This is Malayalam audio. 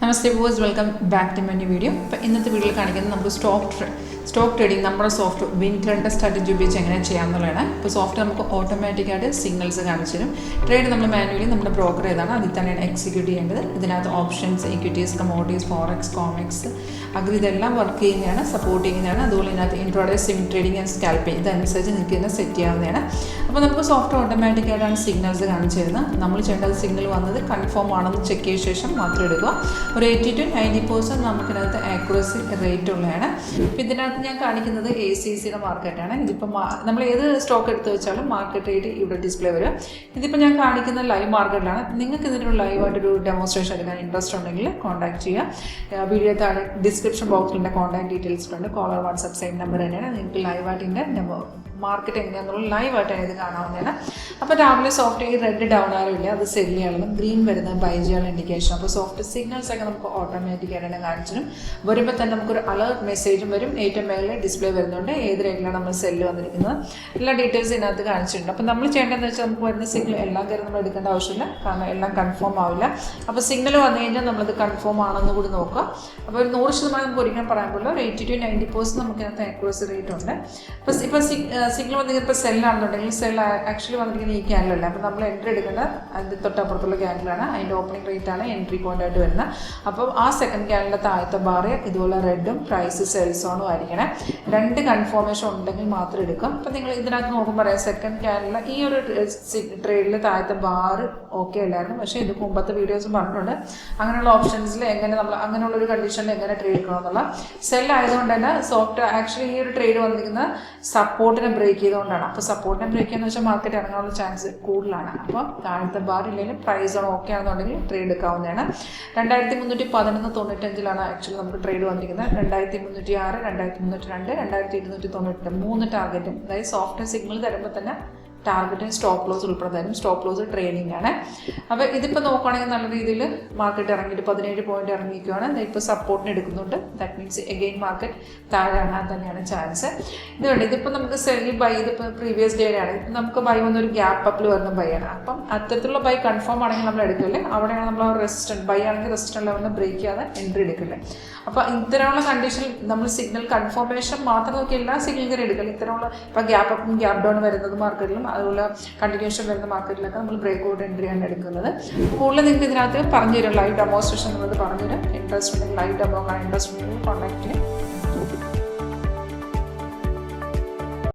Namaste viewers, welcome back to my new video. In this video, we stock trading number of soft WinTrader strategy soft automatic signals trade manually broker execute options, equities, commodities, forex, comics, agree work supporting intraday sim trading and scalping set soft automatic signals signal confirm check ഒരു 80 to 90% നമുക്കിനകത്ത് accuracy rate ഉള്ളതാണ്. ഇതിനകത്ത് ഞാൻ കാണിക്കുന്നത് ACCയുടെ മാർക്കറ്റാണ്. ഇതിപ്പോൾ നമ്മൾ ഏത് സ്റ്റോക്ക് എടുത്ത് വെച്ചാലും മാർക്കറ്റ് റേറ്റ് ഇവിടെ ഡിസ്പ്ലേ വരും. ഇതിപ്പോൾ ഞാൻ കാണിക്കുന്ന ലൈവ് മാർക്കറ്റിലാണ്. നിങ്ങൾക്ക് ഇതിനൊരു ലൈവായിട്ടൊരു ഡെമോൺസ്ട്രേഷൻ എടുക്കാൻ ഇൻട്രസ്റ്റ് ഉണ്ടെങ്കിൽ കോൺടാക്ട് ചെയ്യുക. വീഡിയോ താഴെ ഡിസ്ക്രിപ്ഷൻ ബോക്സിൻ്റെ കോൺടാക്ട് ഡീറ്റെയിൽസ് ഉണ്ട്. കോളർ വാട്സാപ്പ് സെയിം നമ്പർ തന്നെയാണ്. നിങ്ങൾക്ക് ലൈവായിട്ട് ഇതിൻ്റെ മാർക്കറ്റ് എങ്ങനെയാണെന്നുള്ള ലൈവായിട്ടാണ് ഇത് കാണാവുന്നതാണ്. അപ്പോൾ രാവിലെ സോഫ്റ്റ് ഈ റെഡ് ഡൗൺ ആറില്ല, അത് സെല് ചെയ്യാനും ഗ്രീൻ വരുന്ന ബൈ ചെയ്യാനുള്ള ഇൻഡിക്കേഷൻ. അപ്പോൾ സോഫ്റ്റ് സിഗ്നൽസ് ഒക്കെ നമുക്ക് ഓട്ടോമാറ്റിക്കായിട്ട് കാണിച്ചിട്ടും വരുമ്പോൾ തന്നെ നമുക്കൊരു അലേർട്ട് മെസ്സേജും വരും. ഏറ്റവും മേലെ ഡിസ്പ്ലേ വരുന്നുണ്ട്, ഏത് റേറ്റിലാണ് നമ്മൾ സെല്ല് വന്നിരിക്കുന്നത്, എല്ലാ ഡീറ്റെയിൽസ് ഇതിനകത്ത് കാണിച്ചിട്ടുണ്ട്. അപ്പോൾ നമ്മൾ ചെയ്യേണ്ടതെന്ന് വെച്ചാൽ നമുക്ക് വരുന്ന സിഗ്നൽ എല്ലാം കയറി നമ്മൾ എടുക്കേണ്ട ആവശ്യമില്ല, കാരണം എല്ലാം കൺഫേം ആവില്ല. അപ്പോൾ സിഗ്നൽ വന്നു കഴിഞ്ഞാൽ നമ്മളത് കൺഫേം ആണെന്ന് കൂടി നോക്കുക. അപ്പോൾ ഒരു 100% നമുക്ക് ഒരിക്കലും പറയാൻ പറ്റില്ല. ഒരു 80 to 90% നമുക്കിനകത്ത് ആക്യുറസി റേറ്റ് ഉണ്ട്. ഇപ്പോൾ സിഗ്നൽ വന്നിരിപ്പോൾ സെല്ലാണെന്നുണ്ടെങ്കിൽ സെൽ ആക്ച്വലി വന്നിരിക്കുന്ന ഈ ക്യാൻഡിലല്ല. അപ്പോൾ നമ്മൾ എൻട്രി എടുക്കേണ്ട അതിൻ്റെ തൊട്ടപ്പുറത്തുള്ള ക്യാൻഡിലാണ്. അതിൻ്റെ ഓപ്പണിംഗ് റേറ്റാണ് എൻട്രി പോയിന്റ് ആയിട്ട് വരുന്നത്. അപ്പോൾ ആ സെക്കൻഡ് ക്യാൻഡിലെ താഴത്തെ ബാർ ഇതുപോലെ റെഡും പ്രൈസ് സെൽസോണും ആയിരിക്കണം. രണ്ട് കൺഫർമേഷൻ ഉണ്ടെങ്കിൽ മാത്രം എടുക്കാം. അപ്പോൾ നിങ്ങൾ ഇതിനകത്ത് നോക്കുമ്പോൾ പറയാം, സെക്കൻഡ് ക്യാൻഡിൽ ഈ ഒരു ട്രേഡിൽ താഴത്തെ ബാർ ഓക്കെ അല്ലായിരുന്നു. പക്ഷേ ഇത് മുമ്പത്തെ വീഡിയോസും പറഞ്ഞിട്ടുണ്ട്, അങ്ങനെയുള്ള ഓപ്ഷൻസിൽ എങ്ങനെ നമ്മൾ അങ്ങനെയുള്ളൊരു കണ്ടീഷനിൽ എങ്ങനെ ട്രേഡ് എടുക്കണമെന്നുള്ള. സെൽ ആയതുകൊണ്ട് തന്നെ സോഫ്റ്റ് ആക്ച്വലി ഈ ഒരു ട്രേഡ് വന്നിരിക്കുന്ന സപ്പോർട്ടിനെ ബ്രേക്ക് ചെയ്തുകൊണ്ടാണ്. അപ്പോൾ സപ്പോർട്ടിനെ ബ്രേക്ക് ചെയ്യുന്ന വെച്ചാൽ മാർക്കറ്റ് ഇറങ്ങാനുള്ള ചാൻസ് കൂടുതലാണ്. അപ്പോൾ താഴത്തെ ബാർ ഇല്ലെങ്കിലും പ്രൈസ് ആണ് ഓക്കെ ആണെന്നുണ്ടെങ്കിൽ ട്രേഡ് എടുക്കാവുന്നതാണ്. 2311.95 ആക്ച്വലി നമുക്ക് ട്രേഡ് വന്നിരിക്കുന്നത്. 2306, 2302, 2298 3 ടാർഗറ്റും, അതായത് സോഫ്റ്റ് സിഗ്നൽ തരുമ്പോൾ തന്നെ ടാർഗറ്റിന് സ്റ്റോപ്പ് ലോസ് ഉൾപ്പെടെ തരും. സ്റ്റോപ്പ് ലോസ് ട്രെയിനിങ് ആണ്. അപ്പോൾ ഇതിപ്പോൾ നോക്കുകയാണെങ്കിൽ നല്ല രീതിയിൽ മാർക്കറ്റ് ഇറങ്ങിയിട്ട് 17 പോയിന്റ് ഇറങ്ങിയിരിക്കുകയാണ്. ഇപ്പോൾ സപ്പോർട്ടിന് എടുക്കുന്നുണ്ട്. ദാറ്റ് മീൻസ് എഗെയിൻ മാർക്കറ്റ് താഴെ ഇറങ്ങാൻ തന്നെയാണ് ചാൻസ്. ഇതുകൊണ്ട് ഇതിപ്പോൾ നമുക്ക് സെല്ലി ബൈ ഇതിപ്പോൾ പ്രീവിയസ് ഡേ ആണ്. ഇപ്പം നമുക്ക് ബൈ വന്നൊരു ഗ്യാപ്പ് അപ്പിൽ വരുന്ന ബൈ ആണ്. അപ്പം അത്തരത്തിലുള്ള ബൈ കൺഫേം ആണെങ്കിൽ നമ്മൾ എടുക്കില്ലേ, അവിടെയാണ് നമ്മൾ റെസിസ്റ്റൻറ്റ് ബൈ ആണെങ്കിൽ റെസിസ്റ്റൻറ്റ് ലെവലിൽ ബ്രേക്ക് ചെയ്യാതെ എൻട്രി എടുക്കില്ലേ. അപ്പോൾ ഇത്തരമുള്ള കണ്ടീഷനിൽ നമ്മൾ സിഗ്നൽ കൺഫർമേഷൻ മാത്രം നോക്കി എല്ലാ സിഗ്നലും എടുക്കില്ല. ഇത്തരമുള്ള ഇപ്പോൾ ഗ്യാപ്പ് അപ്പും ഗ്യാപ്പ് ഡൗൺ വരുന്നത് മാർക്കറ്റിലും അതുപോലെ കണ്ടിന്യൂഷൻ വരുന്ന മാർക്കറ്റിലൊക്കെ നമ്മൾ ബ്രേക്ക് ഔട്ട് എൻട്രിയാണ് എടുക്കുന്നത്. കൂടുതൽ നിങ്ങൾക്ക് ഇതിനകത്ത് പറഞ്ഞു തരും, ലൈവ് ഡെമോൺസ്ട്രേഷൻ എന്നുള്ളത് പറഞ്ഞു തരും. ഇൻട്രസ്റ്റ് ഉണ്ടെങ്കിൽ ലൈവ് ഡെമോ കാണാൻ ഇൻട്രസ്റ്റ് ഉണ്ടെങ്കിൽ കോൺടാക്ട് ചെയ്യും.